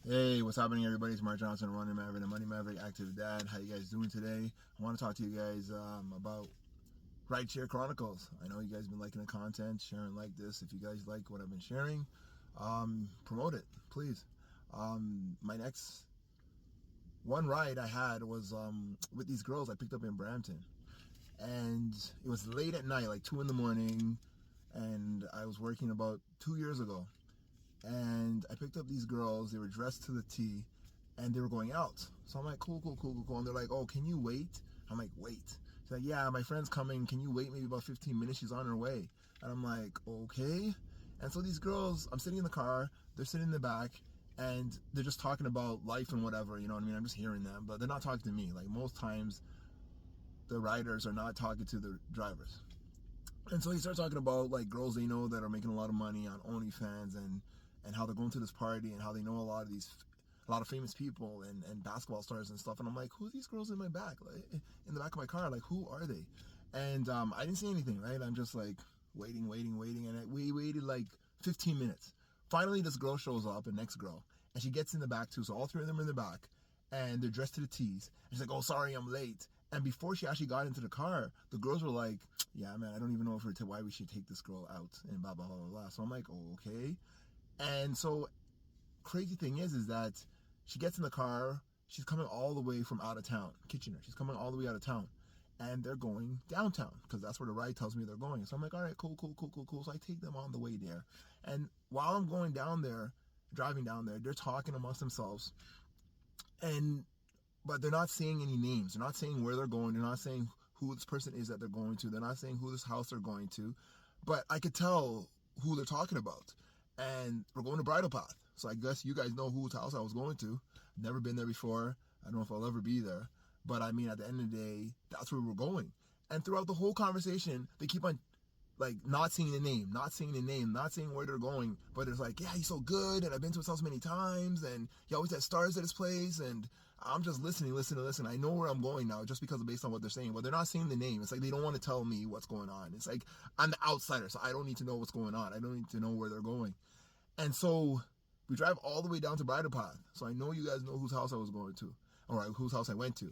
Hey, what's happening, everybody? It's Mark Johnson, Running Maverick, the Money Maverick, Active Dad. How you guys doing today? I want to talk to you guys about Rideshare Chronicles. I know you guys have been liking the content, sharing like this. If you guys like what I've been sharing, promote it, please. My next one ride I had was with these girls I picked up in Brampton. And it was late at night, like 2 in the morning, and I was working about 2 years ago. And I picked up these girls. They were dressed to the T, and they were going out. So I'm like, cool. And they're like, oh, can you wait? I'm like, wait. She's like, yeah, my friend's coming. Can you wait maybe about 15 minutes? She's on her way. And I'm like, okay. And so these girls, I'm sitting in the car. They're sitting in the back, and they're just talking about life and whatever. You know what I mean? I'm just hearing them, but they're not talking to me. Like most times, the riders are not talking to the drivers. And so he starts talking about like girls they know that are making a lot of money on OnlyFans and how they're going to this party and how they know a lot of famous people and basketball stars and stuff. And I'm like, who are these girls in my back, like in the back of my car? Like, who are they? And I didn't say anything, right? I'm just like waiting, and we waited like 15 minutes. Finally, this girl shows up, a next girl, and she gets in the back too. So all three of them are in the back, and they're dressed to the T's. And she's like, oh, sorry, I'm late. And before she actually got into the car, the girls were like, yeah, man, I don't even know why we should take this girl out and blah, blah, blah, blah, blah. So I'm like, oh, okay. And so crazy thing is that she gets in the car. She's coming all the way from out of town, Kitchener. She's coming all the way out of town. And they're going downtown because that's where the ride tells me they're going. So I'm like, all right, cool. So I take them on the way there. And while I'm going down there, driving down there, they're talking amongst themselves. But they're not saying any names. They're not saying where they're going. They're not saying who this person is that they're going to. They're not saying who this house they're going to. But I could tell who they're talking about. And we're going to Bridle Path. So I guess you guys know whose house I was going to. Never been there before. I don't know if I'll ever be there. But I mean, at the end of the day, that's where we're going. And throughout the whole conversation, they keep on like not saying the name, not saying where they're going, but it's like, yeah, he's so good, and I've been to his house many times, and he always has stars at his place, and I'm just listening. I know where I'm going now just because based on what they're saying, but they're not saying the name. It's like they don't want to tell me what's going on. It's like I'm the outsider, so I don't need to know what's going on. I don't need to know where they're going. And so we drive all the way down to Bridle Path. So I know you guys know whose house I was going to, or whose house I went to.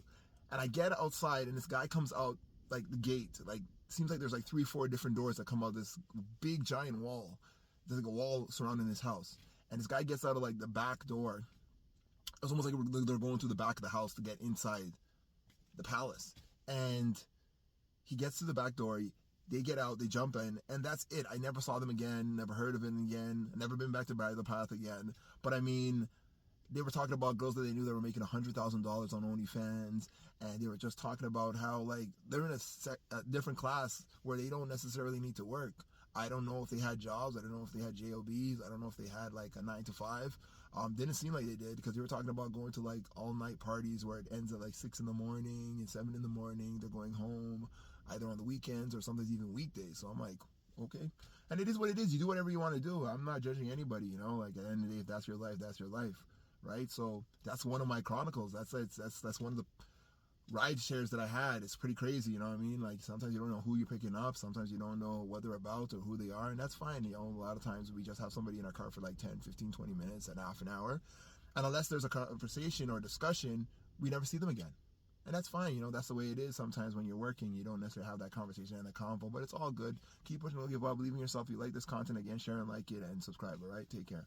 And I get outside, and this guy comes out like the gate, like seems like there's like 3-4 different doors that come out this big giant wall. There's like a wall surrounding this house, and this guy gets out of like the back door. It's almost like they're going through the back of the house to get inside the palace. And he gets to the back door. They get out, they jump in, and that's it. I never saw them again, never heard of him again, never been back to Bridle Path again. But I mean, they were talking about girls that they knew that were making $100,000 on OnlyFans, and they were just talking about how like they're in a different class where they don't necessarily need to work. I don't know if they had jobs. I don't know if they had jobs. I don't know if they had like a 9 to 5. Didn't seem like they did because they were talking about going to like all night parties where it ends at like 6 in the morning and 7 in the morning. They're going home either on the weekends or sometimes even weekdays. So I'm like, okay. And it is what it is. You do whatever you want to do. I'm not judging anybody, you know, like at the end of the day, if that's your life, that's your life. Right. So that's one of my chronicles. That's one of the ride shares that I had. It's pretty crazy. You know what I mean? Like sometimes you don't know who you're picking up. Sometimes you don't know what they're about or who they are. And that's fine. You know, a lot of times we just have somebody in our car for like 10, 15, 20 minutes and half an hour. And unless there's a conversation or discussion, we never see them again. And that's fine, you know, that's the way it is. Sometimes when you're working, you don't necessarily have that conversation and that convo, but it's all good. Keep pushing, don't give up, believe in yourself. If you like this content, again, share and like it and subscribe, all right? Take care.